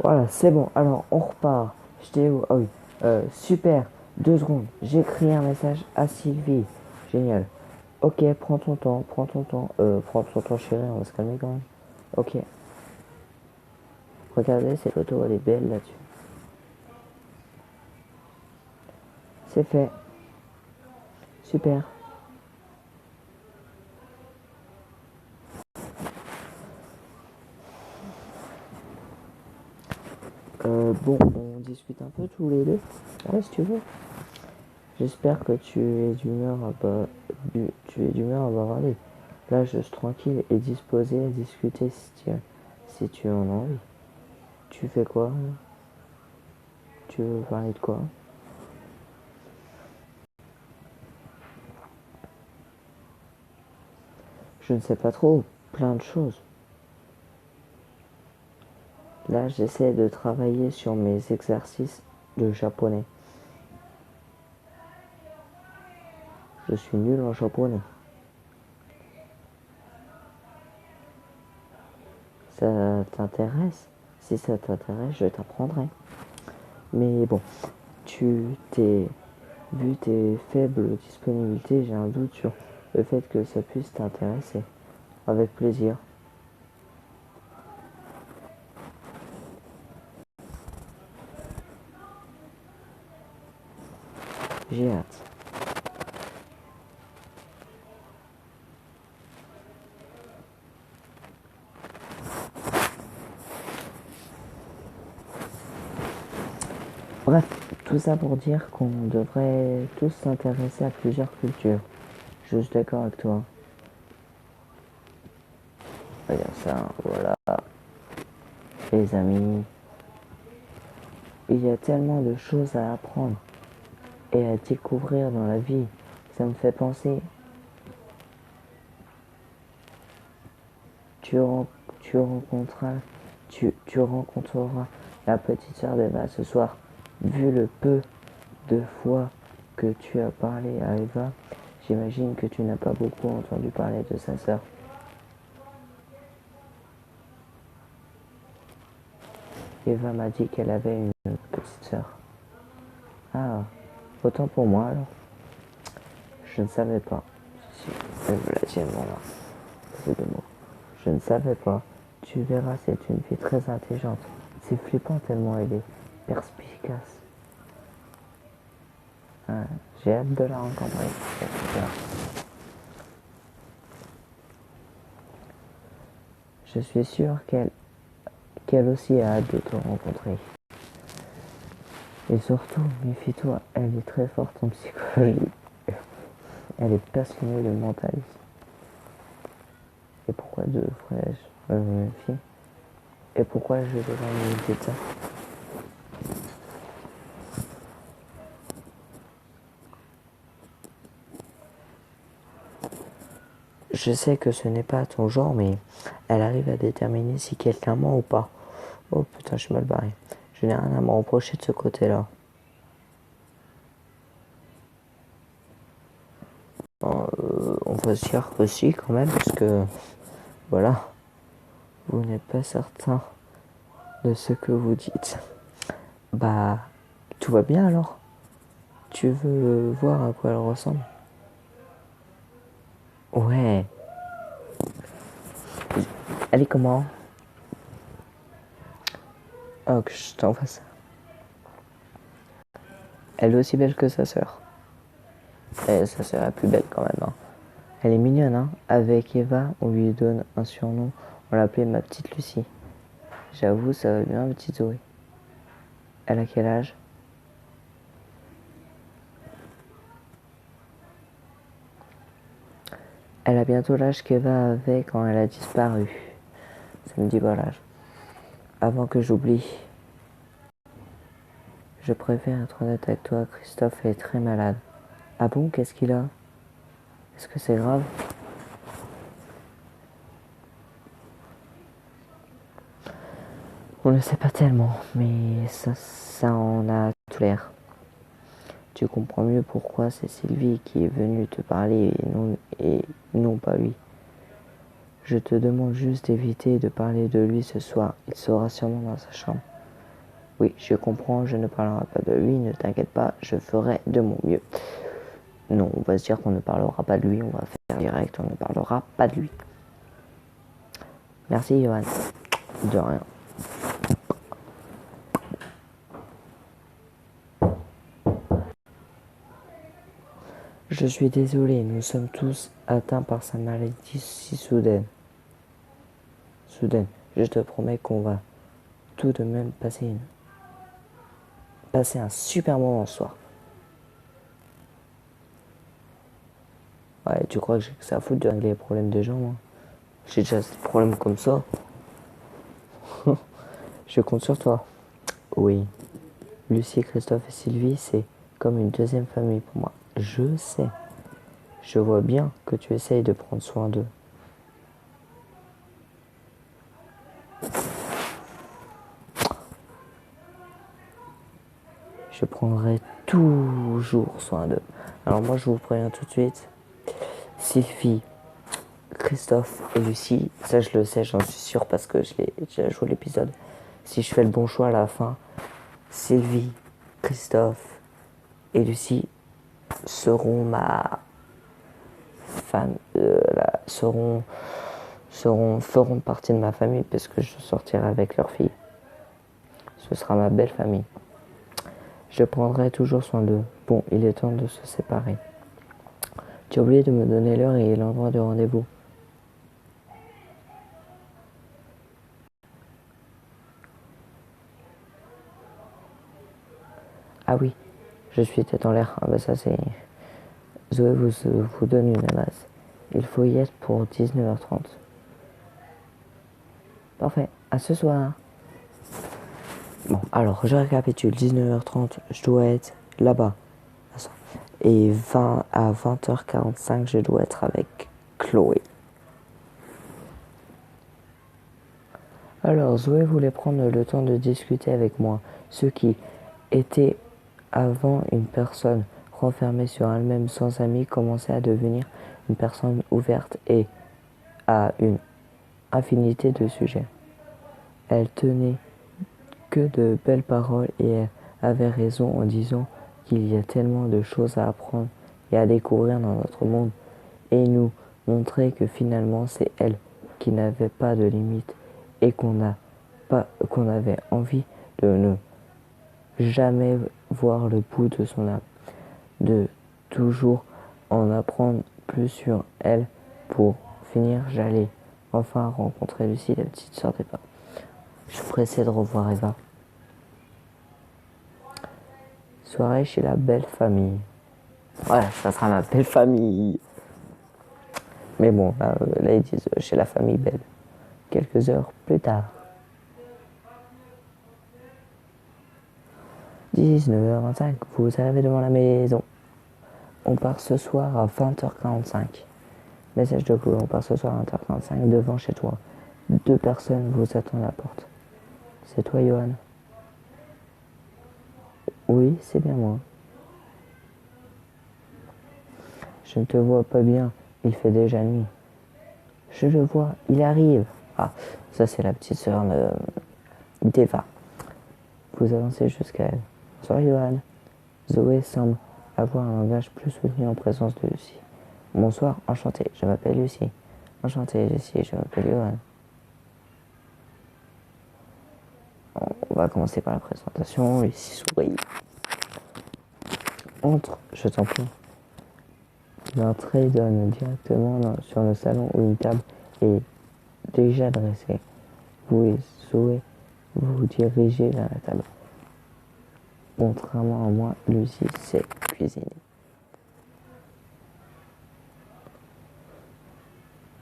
Voilà, c'est bon. Alors, on repart. J'étais où? Ah oui. Super. 2 secondes. J'écris un message à Sylvie. Génial. Ok, prends ton temps, prends ton temps. Prends ton temps, chérie, on va se calmer quand même. Ok. Regardez, cette photo, elle est belle là-dessus. C'est fait. Super. Bon, on discute un peu tous les deux. Ouais, si tu veux. J'espère que tu es d'humeur à bavarder. Là, je suis tranquille et disposé à discuter si tu en as envie. Tu fais quoi? Tu veux parler de quoi? Je ne sais pas trop, plein de choses. Là, j'essaie de travailler sur mes exercices de japonais. Je suis nul en japonais. Ça t'intéresse? Si ça t'intéresse, je t'apprendrai. Mais bon, vu tes faibles disponibilités, j'ai un doute sur le fait que ça puisse t'intéresser. Avec plaisir. J'ai hâte. Bref, tout ça pour dire qu'on devrait tous s'intéresser à plusieurs cultures. Je suis d'accord avec toi. Regarde ça, voilà, les amis. Il y a tellement de choses à apprendre et à découvrir dans la vie. Ça me fait penser, tu, tu rencontreras, tu rencontreras la petite sœur d'Eva ce soir. Vu le peu de fois que tu as parlé à Eva, j'imagine que tu n'as pas beaucoup entendu parler de sa sœur. Eva m'a dit qu'elle avait une petite sœur. Ah, autant pour moi alors. Je ne savais pas. Si, je la tienne, là. C'est de mots. Je ne savais pas. Tu verras, c'est une fille très intelligente. C'est flippant tellement elle est perspicace. Ah, j'ai hâte de la rencontrer. Je suis sûr qu'elle aussi a hâte de te rencontrer. Et surtout, méfie-toi, elle est très forte en psychologie. Elle est passionnée de mentalisme. Et pourquoi devrais-je me méfier? Et pourquoi je devrais me méfier de ça? Je sais que ce n'est pas ton genre, mais elle arrive à déterminer si quelqu'un ment ou pas. Oh putain, je suis mal barré. Je n'ai rien à me reprocher de ce côté-là. On va se dire que si, quand même, parce que, voilà, vous n'êtes pas certain de ce que vous dites. Bah, tout va bien alors? Tu veux voir à quoi elle ressemble? Ouais. Elle est comment? Oh, que je t'envoie ça. Elle est aussi belle que sa sœur. Et sa sœur est plus belle quand même, hein. Elle est mignonne, hein. Avec Eva, on lui donne un surnom. On l'appelait ma petite Lucie. J'avoue, ça va bien, petite Zoé. Elle a quel âge? Elle a bientôt l'âge qu'Eva avait quand elle a disparu. Ça me dit pas l'âge. Avant que j'oublie, je préfère être honnête avec toi, Christophe est très malade. Ah bon, qu'est-ce qu'il a? Est-ce que c'est grave? On ne sait pas tellement, mais ça en a tout l'air. Tu comprends mieux pourquoi c'est Sylvie qui est venue te parler et non pas lui. Je te demande juste d'éviter de parler de lui ce soir. Il sera sûrement dans sa chambre. Oui, je comprends, je ne parlerai pas de lui, ne t'inquiète pas, je ferai de mon mieux. Non, on va se dire qu'on ne parlera pas de lui, on va faire direct, on ne parlera pas de lui. Merci, Johan. De rien. Je suis désolé, nous sommes tous atteints par sa maladie si soudaine. Je te promets qu'on va tout de même passer un super moment ce soir. Ouais, tu crois que j'ai que ça à foutre de régler les problèmes des gens, moi? J'ai déjà des problèmes comme ça. Je compte sur toi. Oui. Lucie, Christophe et Sylvie, c'est comme une deuxième famille pour moi. Je sais. Je vois bien que tu essayes de prendre soin d'eux. Je prendrai toujours soin d'eux. Alors moi, je vous préviens tout de suite. Sylvie, Christophe et Lucie, ça je le sais, j'en suis sûr parce que je l'ai déjà joué l'épisode. Si je fais le bon choix à la fin, Sylvie, Christophe et Lucie seront ma femme, feront partie de ma famille parce que je sortirai avec leur fille. Ce sera ma belle famille. Je prendrai toujours soin d'eux. Bon, il est temps de se séparer. Tu as oublié de me donner l'heure et l'endroit de rendez-vous. Ah oui, je suis tête en l'air. Ah bah ça c'est... Zoé vous donne une adresse. Il faut y être pour 19h30. Parfait, à ce soir. Bon, alors je récapitule. 19h30, je dois être là-bas. Et à 20h45, je dois être avec Chloé. Alors Zoé voulait prendre le temps de discuter avec moi. Ce qui était avant une personne renfermée sur elle-même sans amis commençait à devenir une personne ouverte et à une infinité de sujets. Elle tenait que de belles paroles et elle avait raison en disant qu'il y a tellement de choses à apprendre et à découvrir dans notre monde et nous montrer que finalement c'est elle qui n'avait pas de limite et qu'on avait envie de ne jamais voir le bout de son âme, de toujours en apprendre plus sur elle. Pour finir, j'allais enfin rencontrer Lucie, la petite sœur d'Eva. Je suis pressé de revoir Eva. Soirée chez la belle famille. Ouais, ça sera ma belle famille. Mais bon, là ils disent chez la famille belle. Quelques heures plus tard. 19h25, vous arrivez devant la maison. On part ce soir à 20h45. Message de Chloé, on part ce soir à 20h45 devant chez toi. 2 personnes vous attendent à la porte. C'est toi, Johan? Oui, c'est bien moi. Je ne te vois pas bien, il fait déjà nuit. Je le vois, il arrive. Ah, ça c'est la petite sœur d'Eva. Vous avancez jusqu'à elle. Bonsoir, Johan. Zoé semble avoir un langage plus soutenu en présence de Lucie. Bonsoir, enchanté, je m'appelle Lucie. Enchanté, Lucie, je m'appelle Johan. On va commencer par la présentation. Lucie sourit. Entre, je t'en prie. L'entrée donne directement sur le salon où une table est déjà dressée. Vous et Zoé vous dirigez vers la table. Contrairement à moi, Lucie sait cuisiner.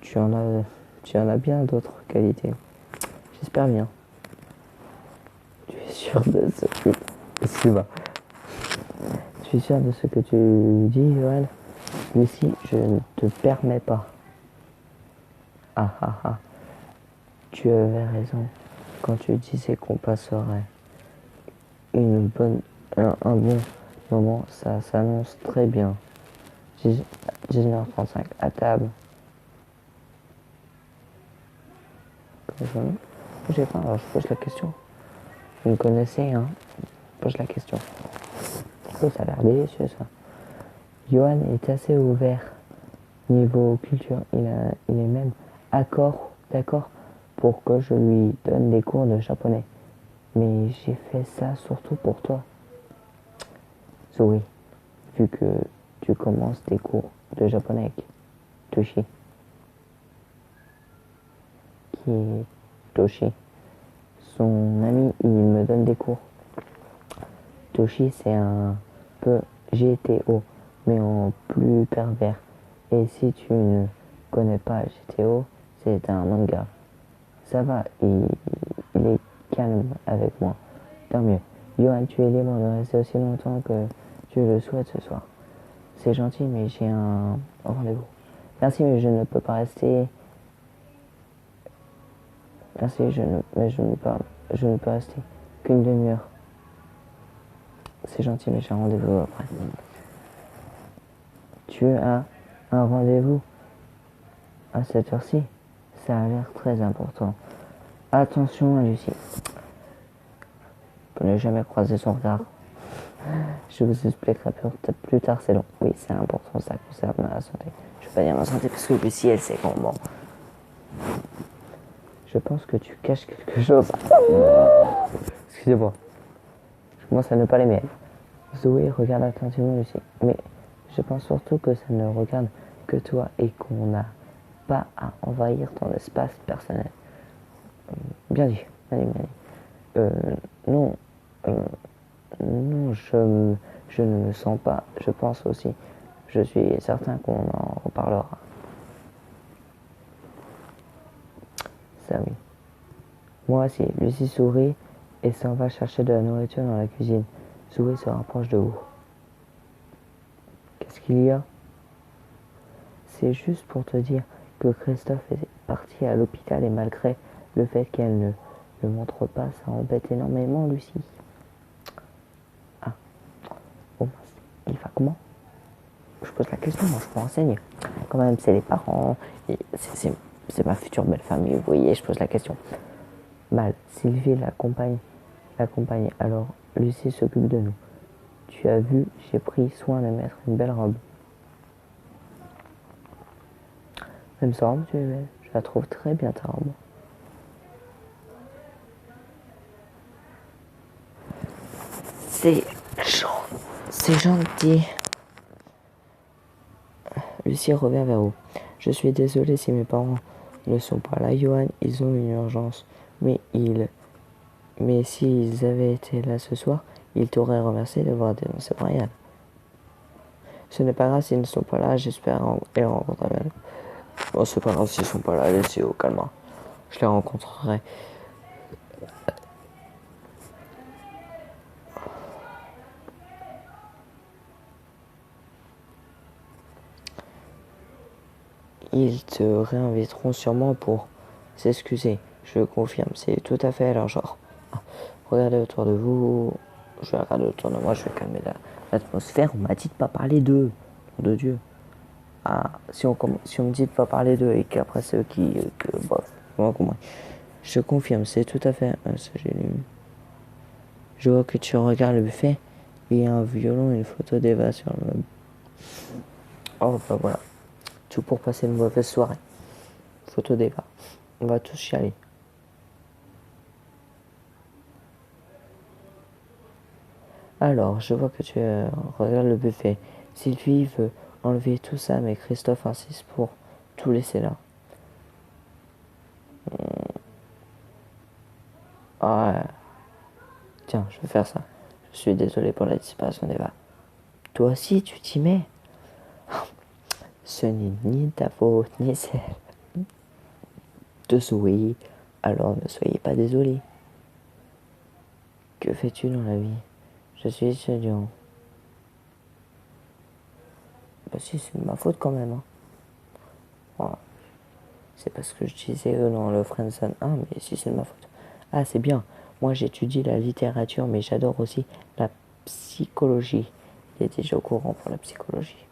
Tu en as bien d'autres qualités. J'espère bien. Tu es sûr de ce que... Excuse-moi. Tu es sûr de ce que tu dis, Joël? Lucie, je ne te permets pas. Ah ah ah. Tu avais raison quand tu disais qu'on passerait un bon moment. Ça s'annonce très bien. 19h35 à table. J'ai faim, alors je pose la question. Vous me connaissez, hein? Pose la question. Oh, ça a l'air délicieux, ça. Johan est assez ouvert niveau culture. Il est même d'accord pour que je lui donne des cours de japonais. Mais j'ai fait ça surtout pour toi. Zoé, vu que tu commences tes cours de japonais avec Toshi. Qui est Toshi. Son ami, il me donne des cours. Toshi, c'est un peu GTO, mais en plus pervers. Et si tu ne connais pas GTO, c'est un manga. Ça va, il est calme avec moi. Tant mieux. Johan, tu es libre de rester aussi longtemps que tu le souhaites ce soir. C'est gentil, mais j'ai un rendez-vous. Merci, mais je ne peux pas rester. Merci, je ne peux rester qu'une demi-heure. C'est gentil, mais j'ai un rendez-vous après. Tu as un rendez-vous à cette heure-ci? Ça a l'air très important. Attention à Lucie. Pour ne jamais croiser son regard. Je vous expliquerai plus tard, c'est long. Oui, c'est important, ça concerne ma santé. Je vais pas dire ma santé parce que Lucie, elle sait comment. Je pense que tu caches quelque chose. Excusez-moi. Je commence à ne pas l'aimer. Zoé regarde attentivement Lucie. Mais je pense surtout que ça ne regarde que toi et qu'on n'a pas à envahir ton espace personnel. Bien dit, bien dit, bien dit. Non, non, je ne me sens pas. Je pense aussi. Je suis certain qu'on en reparlera. Ça oui. Moi aussi, Lucie sourit et s'en va chercher de la nourriture dans la cuisine. Zoé se rapproche de vous. Qu'est-ce qu'il y a? C'est juste pour te dire que Christophe est parti à l'hôpital et malgré le fait qu'elle ne le montre pas, ça embête énormément Lucie. Ah, bon, il va comment? Je pose la question, moi je me renseigne. Quand même, c'est les parents, c'est ma future belle famille, vous voyez, je pose la question. Mal, Sylvie l'accompagne, alors Lucie s'occupe de nous. Tu as vu, j'ai pris soin de mettre une belle robe. Même sa robe, tu es belle. Je la trouve très bien ta robe. C'est gentil. Lucie revient vers vous. Je suis désolée si mes parents ne sont pas là, Johan. Ils ont une urgence. Mais s'ils avaient été là ce soir, ils t'auraient remercié d'avoir dénoncé Brian. Ce n'est pas grave s'ils ne sont pas là. J'espère les rencontrer. Bon, c'est pas grave s'ils sont pas là. Laissez au calme. Je les rencontrerai. Ils te réinviteront sûrement pour s'excuser. Je confirme, c'est tout à fait leur genre. Regardez autour de vous. Je vais regarder autour de moi, je vais calmer l'atmosphère. On m'a dit de pas parler d'eux. De Dieu. Ah, si on me dit de pas parler d'eux et qu'après c'est eux qui. Bref, je confirme, c'est tout à fait. Ça, j'ai lu. Je vois que tu regardes le buffet. Il y a un violon et une photo d'Eva sur le meuble. Oh, bah voilà. Tout pour passer une mauvaise soirée. Photo d'Eva. On va tous chialer. Alors, je vois que tu regardes le buffet. Sylvie veut enlever tout ça, mais Christophe insiste pour tout laisser là. Ah, tiens, je vais faire ça. Je suis désolé pour la disparition d'Eva. Toi aussi, tu t'y mets. Ce n'est ni ta faute, ni celle de Zoé. Alors ne soyez pas désolé. Que fais-tu dans la vie? Je suis étudiant. Bah si, c'est de ma faute quand même. Hein. Voilà. C'est parce que je disais dans le Friendzone 1, mais si c'est de ma faute. Ah, c'est bien. Moi, j'étudie la littérature, mais j'adore aussi la psychologie. Il est déjà au courant pour la psychologie.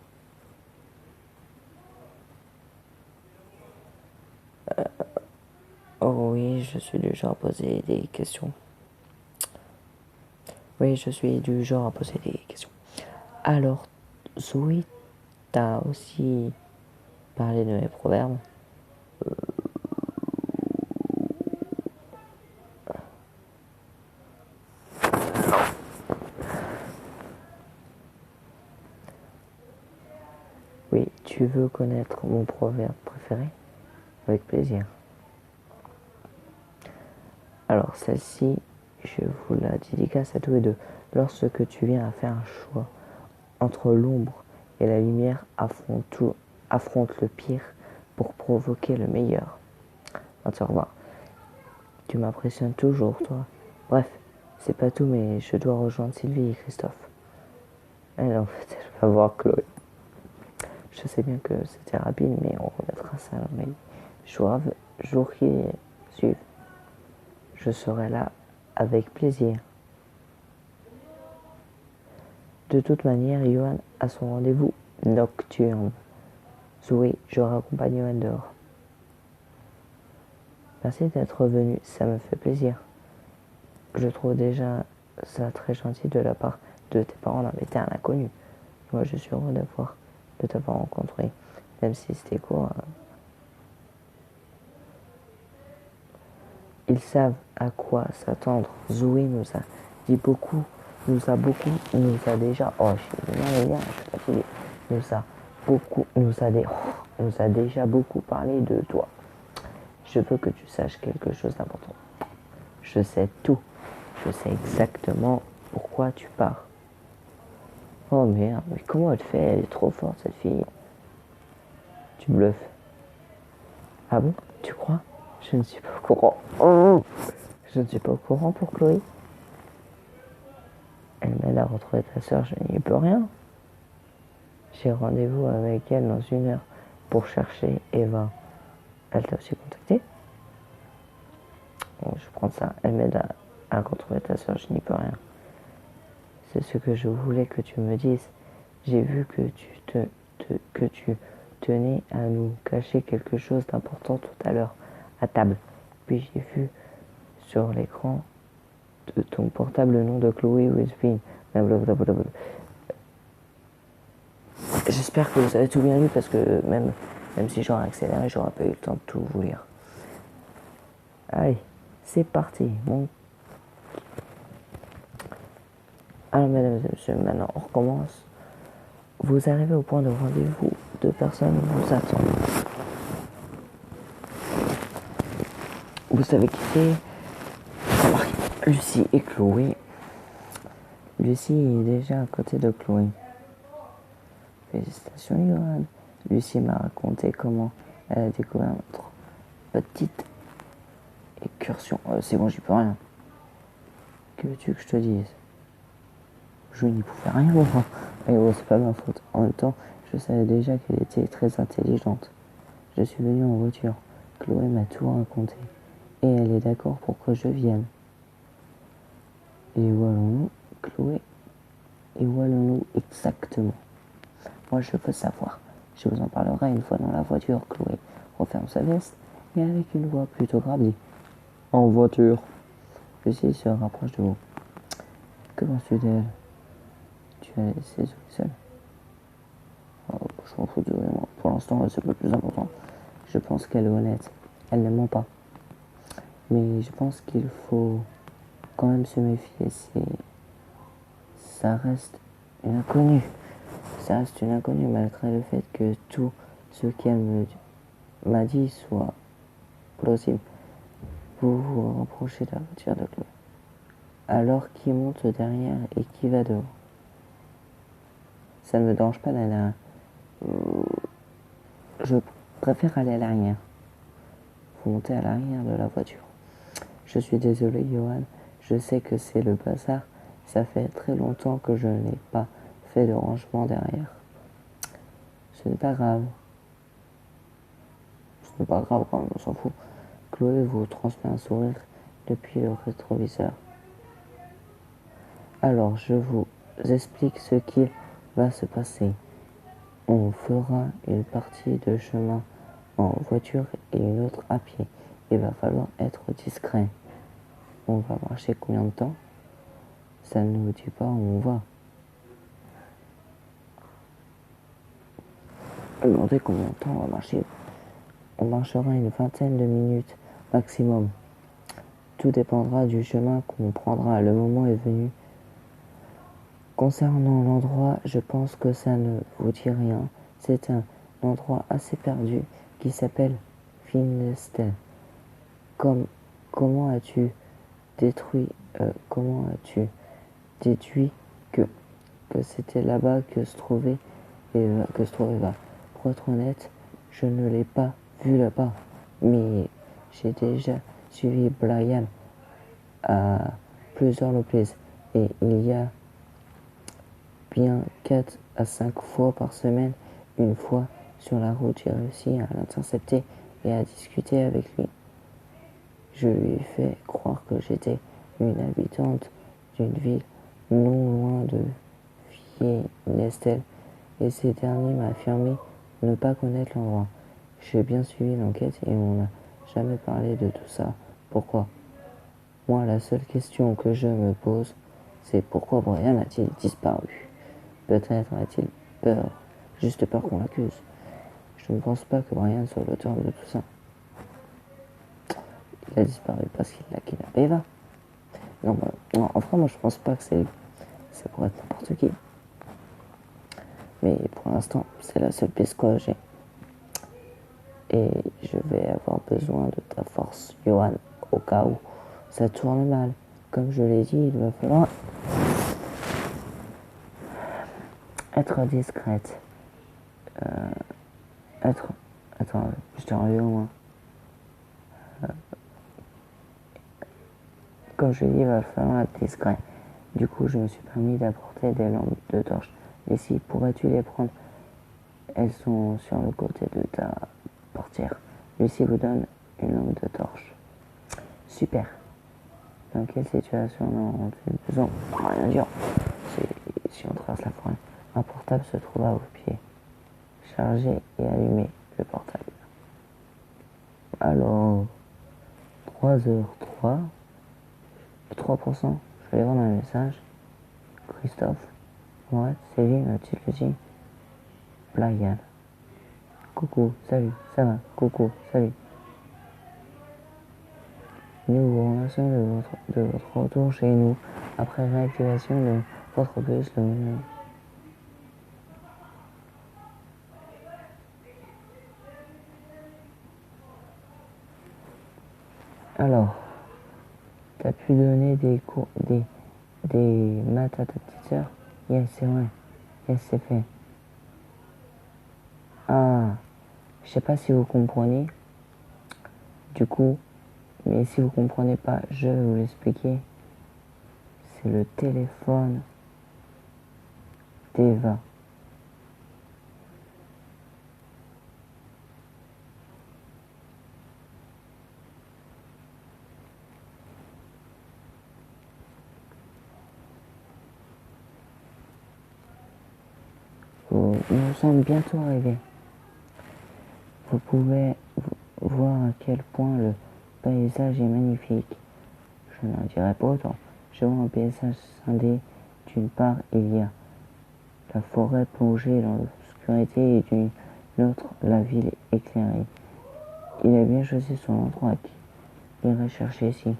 Oh oui, je suis du genre à poser des questions. Oui, je suis du genre à poser des questions. Alors, Zoé, t'as aussi parlé de mes proverbes. Oui, tu veux connaître mon proverbe préféré? Avec plaisir. Alors, celle-ci, je vous la dédicace à tous les deux. Lorsque tu viens à faire un choix entre l'ombre et la lumière, affronte le pire pour provoquer le meilleur. Au revoir. Tu m'impressionnes toujours, toi. Bref, c'est pas tout, mais je dois rejoindre Sylvie et Christophe. Elle, en fait, elle va voir Chloé. Je sais bien que c'était rapide, mais on remettra ça dans les jours qui suivent. Je serai là avec plaisir. De toute manière, Johan a son rendez-vous nocturne. Zoé, je raccompagne Johan dehors. Merci d'être venu, ça me fait plaisir. Je trouve déjà ça très gentil de la part de tes parents d'inviter un inconnu. Moi, je suis heureux de t'avoir rencontré, même si c'était court. Ils savent à quoi s'attendre. Zoé nous a dit beaucoup, nous a déjà, oh, je suis fatigué, nous a déjà beaucoup parlé de toi. Je veux que tu saches quelque chose d'important. Je sais tout. Je sais exactement pourquoi tu pars. Oh merde, mais comment elle fait? Elle est trop forte, cette fille. Tu bluffes. Ah bon? Tu crois? Je ne suis pas au courant. Oh, je ne suis pas au courant pour Chloé. Elle m'aide à retrouver ta soeur, je n'y peux rien. J'ai rendez-vous avec elle dans 1 heure pour chercher Eva. Elle t'a aussi contacté? Bon, je prends ça. Elle m'aide à retrouver ta soeur, je n'y peux rien. C'est ce que je voulais que tu me dises. J'ai vu que tu tenais à nous cacher quelque chose d'important tout à l'heure, à table. Puis j'ai vu sur l'écran de ton portable le nom de Chloé Wilspin. J'espère que vous avez tout bien lu parce que même si j'aurais accéléré, j'aurais pas eu le temps de tout vous lire. Allez, c'est parti. Bon. Alors, mesdames et messieurs, maintenant on recommence. Vous arrivez au point de rendez-vous. 2 personnes vous attendent. Vous savez qui c'est? Lucie et Chloé. Lucie est déjà à côté de Chloé. Félicitations, Johan. Lucie m'a raconté comment elle a découvert notre petite incursion. C'est bon, j'y peux rien. Que veux-tu que je te dise? Je n'y pouvais rien, moi. Mais bon, c'est pas ma faute. En même temps, je savais déjà qu'elle était très intelligente. Je suis venu en voiture. Chloé m'a tout raconté. Et elle est d'accord pour que je vienne. Et où allons-nous, Chloé? Et où allons-nous exactement? Moi, je veux savoir. Je vous en parlerai une fois dans la voiture. Chloé referme sa veste et avec une voix plutôt grave dit: en voiture. Lucie se rapproche de vous. Que penses-tu d'elle? Tu as laissé Zoé seule? Oh, je m'en fous de Zoé, moi. Pour l'instant, c'est pas le plus important. Je pense qu'elle est honnête. Elle ne ment pas. Mais je pense qu'il faut quand même se méfier. Ça reste une inconnue. Ça reste une inconnue malgré le fait que tout ce qu'elle m'a dit soit plausible. Vous vous rapprochez de la voiture de Chloé. Alors qui monte derrière et qui va devant? Ça ne me dérange pas d'aller à... Je préfère aller à l'arrière. Vous montez à l'arrière de la voiture. Je suis désolé, Johan. Je sais que c'est le bazar. Ça fait très longtemps que je n'ai pas fait de rangement derrière. Ce n'est pas grave. Ce n'est pas grave quand même, on s'en fout. Chloé vous transmet un sourire depuis le rétroviseur. Alors, je vous explique ce qu'il va se passer. On fera une partie de chemin en voiture et une autre à pied. Il va falloir être discret. On va marcher combien de temps? Ça ne nous dit pas où on va. Demandez combien de temps on va marcher. On marchera une vingtaine de minutes maximum. Tout dépendra du chemin qu'on prendra. Le moment est venu. Concernant l'endroit, je pense que ça ne vous dit rien. C'est un endroit assez perdu qui s'appelle Finlestel. Comment as-tu déduit que c'était là-bas que se trouvait Eva? Pour être honnête, je ne l'ai pas vu là-bas, mais j'ai déjà suivi Brian à plusieurs reprises et il y a bien 4 à 5 fois par semaine. Une fois sur la route, j'ai réussi à l'intercepter et à discuter avec lui. Je lui ai fait croire que j'étais une habitante d'une ville non loin de Fiesnestel et ce dernier m'a affirmé ne pas connaître l'endroit. J'ai bien suivi l'enquête et on n'a jamais parlé de tout ça. Pourquoi? Moi, la seule question que je me pose, c'est pourquoi Brian a-t-il disparu? Peut-être a-t-il peur, juste peur qu'on l'accuse. Je ne pense pas que Brian soit l'auteur de tout ça. Il a disparu parce qu'il a kidnappé Eva. Non, enfin, moi je pense pas que ça pourrait être n'importe qui. Mais pour l'instant, c'est la seule piste que j'ai. Et je vais avoir besoin de ta force, Johan, au cas où ça tourne mal. Comme je l'ai dit, il va falloir être discrète. Attends, je t'ai enlevé au moins. Comme je l'ai dit, il va falloir être discret. Du coup, je me suis permis d'apporter des lampes de torche. Ici, pourrais-tu les prendre? Elles sont sur le côté de ta portière. Lucie vous donne une lampe de torche. Super. Dans quelle situation on a besoin? Rien dire. Si on traverse la forêt, un portable se trouve à vos pieds. Chargez et allumez le portable. Alors, 3h03, 3%, je vais aller voir dans les messages. Christophe, Mourad, Céline, Mathilde, Lucie, Brian. Coucou, salut, ça va, coucou, salut. Nous vous remercions de votre retour chez nous après réactivation de votre bus. Alors, t'as pu donner des cours, des maths à ta petite sœur? Yes, c'est vrai. Yes, c'est fait. Ah, je sais pas si vous comprenez. Du coup, mais si vous comprenez pas, je vais vous l'expliquer. C'est le téléphone d'Eva. Nous sommes bientôt arrivés. Vous pouvez voir à quel point le paysage est magnifique. Je n'en dirai pas autant. Je vois un paysage scindé. D'une part, il y a la forêt plongée dans l'obscurité et d'une autre, la ville éclairée. Il a bien choisi son endroit qui irait chercher ici.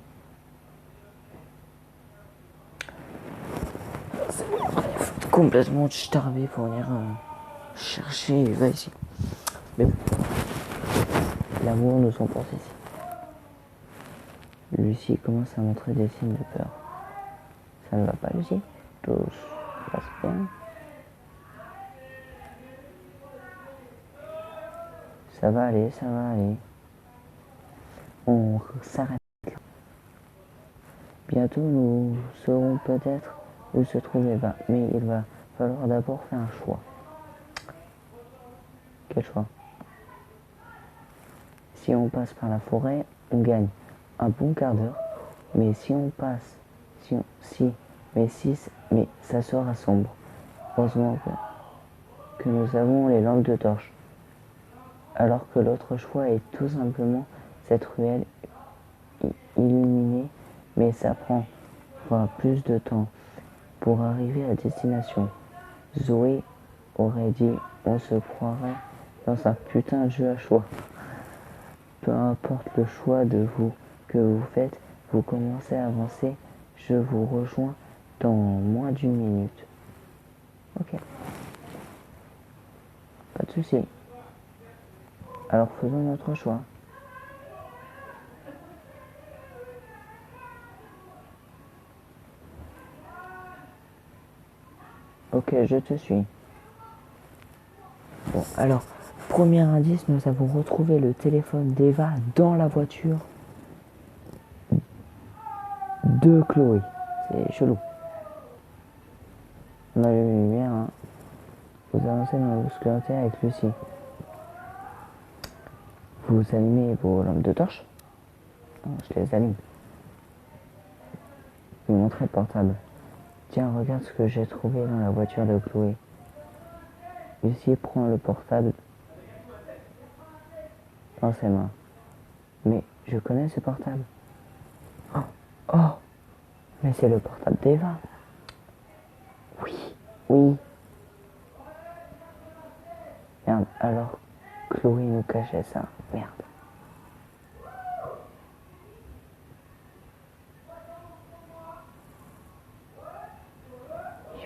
C'est complètement starbé pour venir chercher Eva ici. Mais bon, l'amour nous emporte ici. Lucie commence à montrer des signes de peur. Ça ne va pas, Lucie? Tout se passe bien? Ça va aller, ça va aller. On s'arrête. Bientôt, nous saurons peut-être où se trouve Eva, mais il va falloir d'abord faire un choix. Quel choix? Si on passe par la forêt, on gagne un bon quart d'heure, mais si on passe, mais ça sera sombre. Heureusement que nous avons les lampes de torche. Alors que l'autre choix est tout simplement cette ruelle illuminée, mais ça prendra plus de temps. pour arriver à destination. Zoé aurait dit on se croirait dans un putain de jeu à choix. Peu importe le choix de vous que vous faites, vous commencez à avancer. Je vous rejoins dans moins d'une minute. Ok. Pas de souci. Alors faisons notre choix. Ok, je te suis. Bon, alors, premier indice, nous avons retrouvé le téléphone d'Eva dans la voiture de Chloé. C'est chelou. On allume les lumières, hein. Vous avancez dans l'obscurité avec Lucie. Vous allumez vos lampes de torche. Non, je les allume. Vous montrez le portable. Tiens, regarde ce que j'ai trouvé dans la voiture de Chloé. Lucie prend le portable dans ses mains. Mais je connais ce portable. Oh, oh, mais c'est le portable d'Eva. Oui, oui. Merde, alors Chloé nous cachait ça. Merde.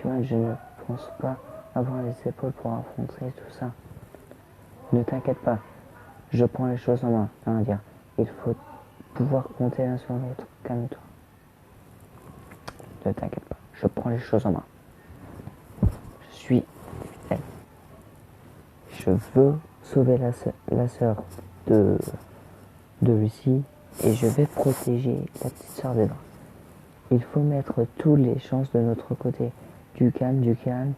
Johan, je ne pense pas avoir les épaules pour affronter tout ça. Ne t'inquiète pas, je prends les choses en main. Rien à dire. Il faut pouvoir compter l'un sur l'autre. Calme-toi. Ne t'inquiète pas, je prends les choses en main. Je suis fidèle. Je veux sauver la sœur de Lucie et je vais protéger la petite sœur d'Eva. Il faut mettre toutes les chances de notre côté. Du calme, du calme.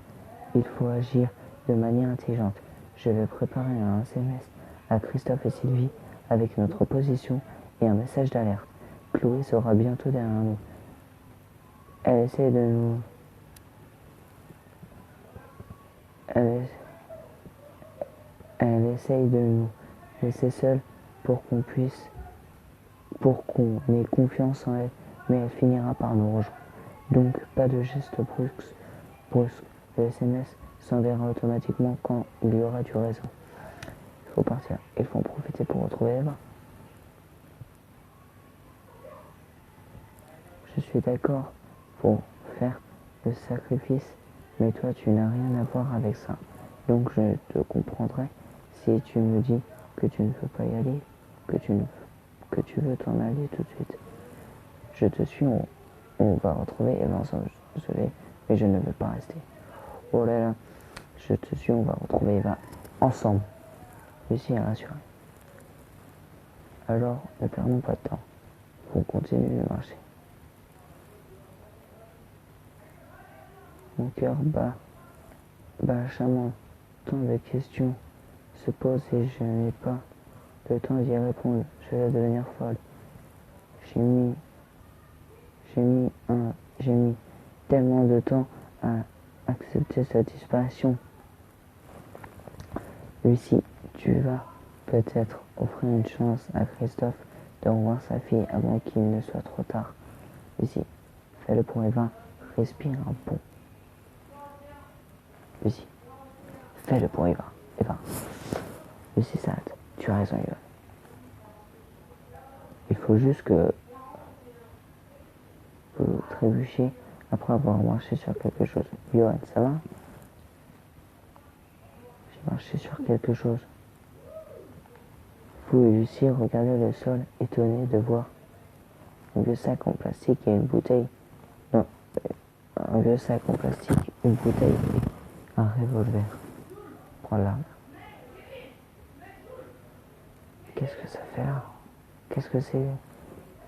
Il faut agir de manière intelligente. Je vais préparer un SMS à Christophe et Sylvie avec notre position et un message d'alerte. Chloé sera bientôt derrière nous. Elle essaie de nous... Elle essaye de nous laisser seuls pour qu'on ait confiance en elle, mais elle finira par nous rejoindre. Donc, pas de gestes brusques. Le SMS s'enverra automatiquement quand il y aura du réseau. Il faut partir. Il faut en profiter pour retrouver Eva. Je suis d'accord pour faire le sacrifice, mais toi tu n'as rien à voir avec ça. Donc je te comprendrai si tu me dis que tu ne veux pas y aller, que tu veux t'en aller tout de suite. Je te suis, on va retrouver Eva ensemble. Désolé, mais je ne veux pas rester. Oh là là, je te suis, on va retrouver Eva ensemble. Lucie est rassurée. Alors, ne perdons pas de temps. On continue de marcher. Mon cœur bat chamment. Tant de questions se posent et je n'ai pas le temps d'y répondre. Je vais devenir folle. J'ai mis tellement de temps à accepter sa disparition. Lucie, tu vas peut-être offrir une chance à Christophe de revoir sa fille avant qu'il ne soit trop tard. Lucie, fais-le pour Eva. Respire un bon. Lucie, fais-le pour Eva. Lucie, s'arrête. Tu as raison, Yohan. Il faut juste que vous trébuchiez après avoir marché sur quelque chose. Yohan, ça va? J'ai marché sur quelque chose. Vous et Lucie regardez le sol, étonnés de voir un vieux sac en plastique et une bouteille. Non, un vieux sac en plastique, une bouteille et un revolver. Prends l'arme. Qu'est-ce que ça fait là? Qu'est-ce que c'est?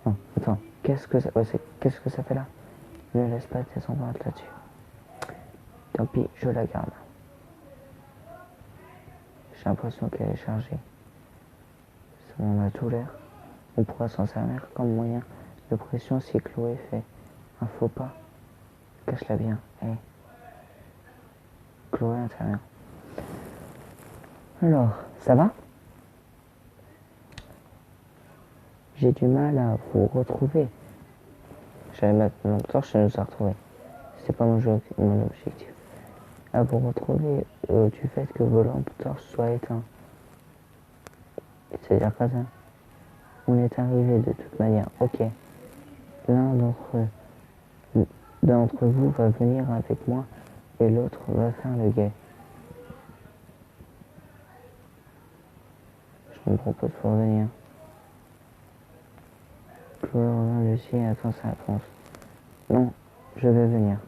Non, attends. Qu'est-ce que ça fait là? Ne laisse pas tes empreintes là-dessus. Tant pis, je la garde. J'ai l'impression qu'elle est chargée. Ça en a tout l'air. On pourra s'en servir comme moyen de pression si Chloé fait un faux pas. Cache-la bien. Hey. Chloé intervient. Alors, ça va? J'ai du mal à vous retrouver. J'allais mettre mon torche et nous a retrouvés. C'est pas mon objectif. Ah, pour retrouver du fait que vos lampes torches soient éteintes. C'est-à-dire quoi ça? On est arrivé de toute manière. Ok. L'un d'entre vous va venir avec moi et l'autre va faire le guet. Je me propose pour venir. Chloé revient Lucie et attend sa réponse. Non, je vais venir.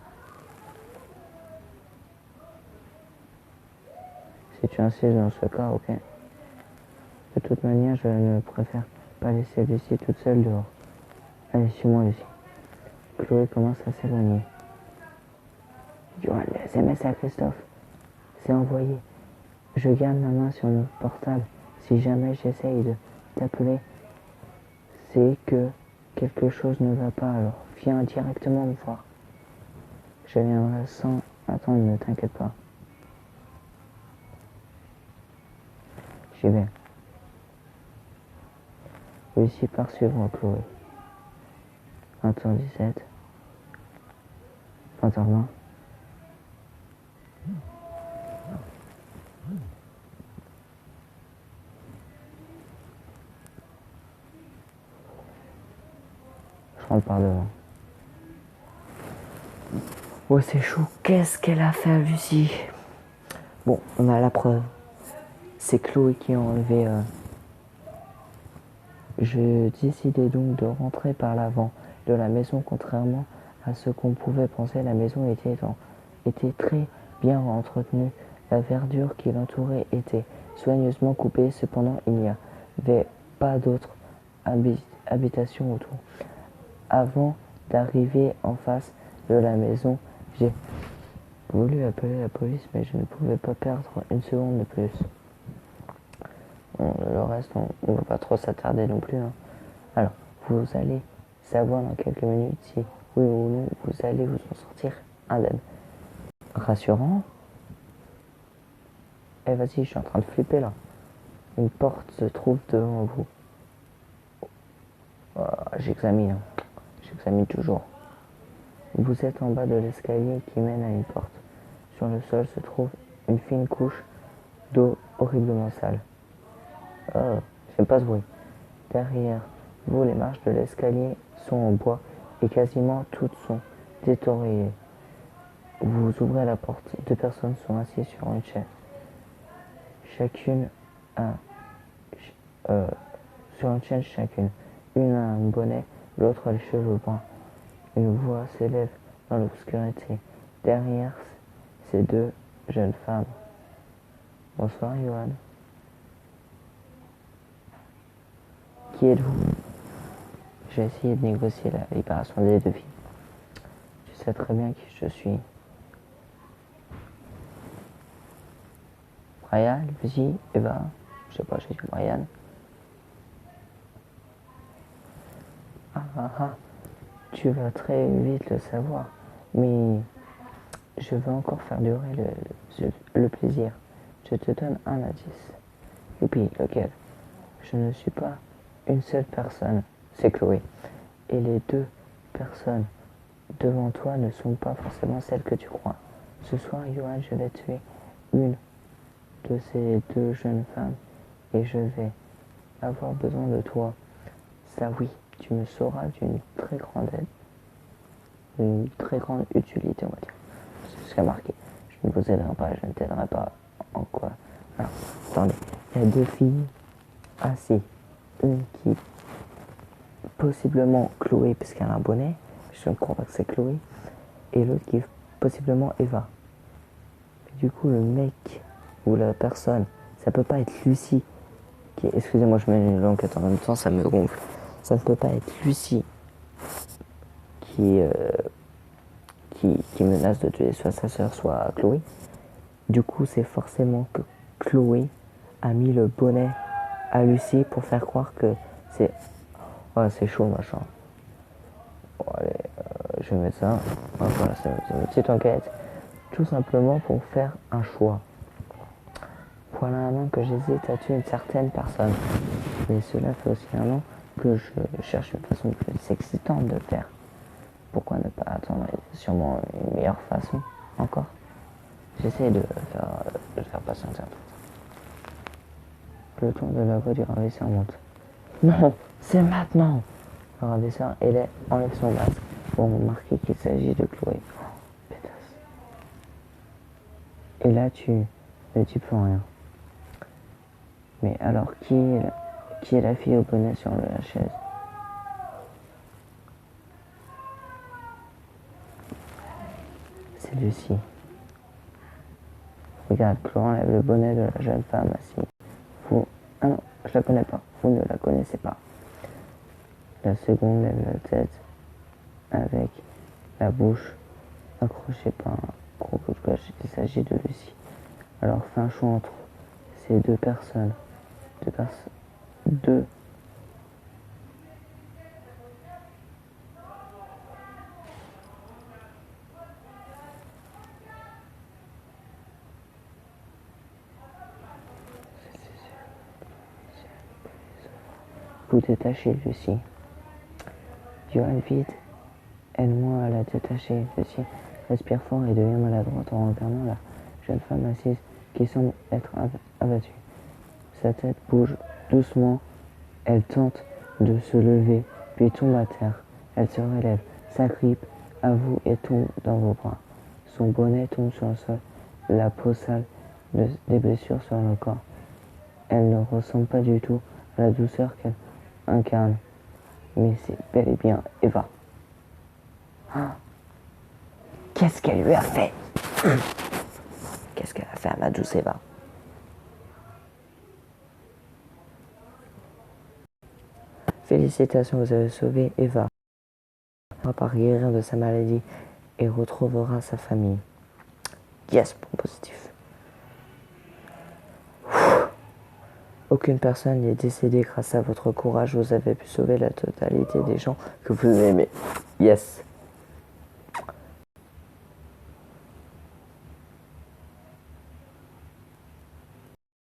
Si tu insistes dans ce cas, ok. De toute manière, je ne préfère pas laisser Lucie toute seule dehors. Allez, suis-moi, Lucie. Chloé commence à s'éloigner. Johan, les SMS à Christophe. C'est envoyé. Je garde ma main sur mon portable. Si jamais j'essaye de t'appeler, c'est que quelque chose ne va pas, alors viens directement me voir. Je viendrai sans attendre, ne t'inquiète pas. J'y vais. Lucie part suivre Chloé. 20h17. 20h20. Je rentre par devant. Oh, c'est chaud. Qu'est-ce qu'elle a fait, Lucie? Bon, on a la preuve. C'est Chloé qui a enlevé. Je décidai donc de rentrer par l'avant de la maison. Contrairement à ce qu'on pouvait penser, la maison était très bien entretenue. La verdure qui l'entourait était soigneusement coupée. Cependant, il n'y avait pas d'autres habitations autour. Avant d'arriver en face de la maison, j'ai voulu appeler la police, mais je ne pouvais pas perdre une seconde de plus. Bon, le reste, on ne va pas trop s'attarder non plus. Hein. Alors, vous allez savoir dans quelques minutes si, oui ou non, vous allez vous en sortir indemne. Rassurant. Eh, vas-y, je suis en train de flipper là. Une porte se trouve devant vous. J'examine. Hein. J'examine toujours. Vous êtes en bas de l'escalier qui mène à une porte. Sur le sol se trouve une fine couche d'eau horriblement sale. Oh, j'aime pas ce bruit. Derrière vous, les marches de l'escalier sont en bois et quasiment toutes sont détériorées. Vous ouvrez la porte. Deux personnes sont assises sur une chaise. Chacune a sur une chaise chacune. Une a un bonnet, l'autre a les cheveux bruns. Une voix s'élève dans l'obscurité. Derrière ces deux jeunes femmes. Bonsoir, Johan. Qui êtes-vous? J'ai essayé de négocier la libération des deux filles. Tu sais très bien qui je suis. Brian, Lucie, Eva. Je sais pas, j'ai dit Brian. Tu vas très vite le savoir, mais je veux encore faire durer le plaisir. Je te donne un indice. Youpi, lequel? Je ne suis pas une seule personne, c'est Chloé. Et les deux personnes devant toi ne sont pas forcément celles que tu crois. Ce soir, Johan, je vais tuer une de ces deux jeunes femmes et je vais avoir besoin de toi. Ça oui, tu me sauras d'une très grande aide, d'une très grande utilité, on va dire. C'est ce qui a marqué. Je ne vous aiderai pas, je ne t'aiderai pas en quoi. Alors, attendez, il y a deux filles assises. Une qui, possiblement Chloé, puisqu'elle a un bonnet, je ne crois pas que c'est Chloé, et l'autre qui est possiblement Eva. Et du coup, le mec ou la personne, ça peut pas être Lucie, qui est, excusez-moi, je mets une languette en même temps, ça me gonfle. Ça ne peut pas être Lucie qui menace de tuer soit sa sœur, soit Chloé. Du coup, c'est forcément que Chloé a mis le bonnet à Lucie pour faire croire que c'est... Oh, c'est chaud, machin. Bon, allez, je vais mettre ça. Voilà, c'est une petite enquête. Tout simplement pour faire un choix. Voilà un an que j'hésite à tuer une certaine personne. Mais cela fait aussi un an que je cherche une façon plus excitante de le faire. pourquoi ne pas attendre sûrement une meilleure façon encore. J'essaie de faire patienter un peu. Le ton de la voix du ravisseur monte. Non, c'est maintenant. Le ravisseur enlève son masque pour remarquer qu'il s'agit de Chloé. Oh, pétasse. Et là, tu ne dis plus rien. Mais alors, qui est la fille au bonnet sur la chaise? C'est Lucie. Regarde, Chloé enlève le bonnet de la jeune femme assise. Ah non, je la connais pas. Vous ne la connaissez pas. La seconde lève la tête avec la bouche accrochée par un gros coup de cloche. Il s'agit de Lucie. Alors fais un choix entre ces deux personnes. Deux. Vous détachez Lucie. Johan vite. Aide-moi à la détacher. Lucie respire fort et devient maladroite en regardant la jeune femme assise qui semble être abattue. Sa tête bouge doucement. Elle tente de se lever, puis tombe à terre. Elle se relève, s'agrippe à vous et tombe dans vos bras. Son bonnet tombe sur le sol, la peau sale, des blessures sur le corps. Elle ne ressemble pas du tout à la douceur qu'elle incarne. Mais c'est bel et bien Eva. Ah, qu'est-ce qu'elle lui a fait? Qu'est-ce qu'elle a fait à ma douce Eva? Félicitations, vous avez sauvé Eva. Elle va par guérir de sa maladie et retrouvera sa famille. Yes, point positif. Aucune personne n'est décédée grâce à votre courage. Vous avez pu sauver la totalité des gens que vous aimez. Yes.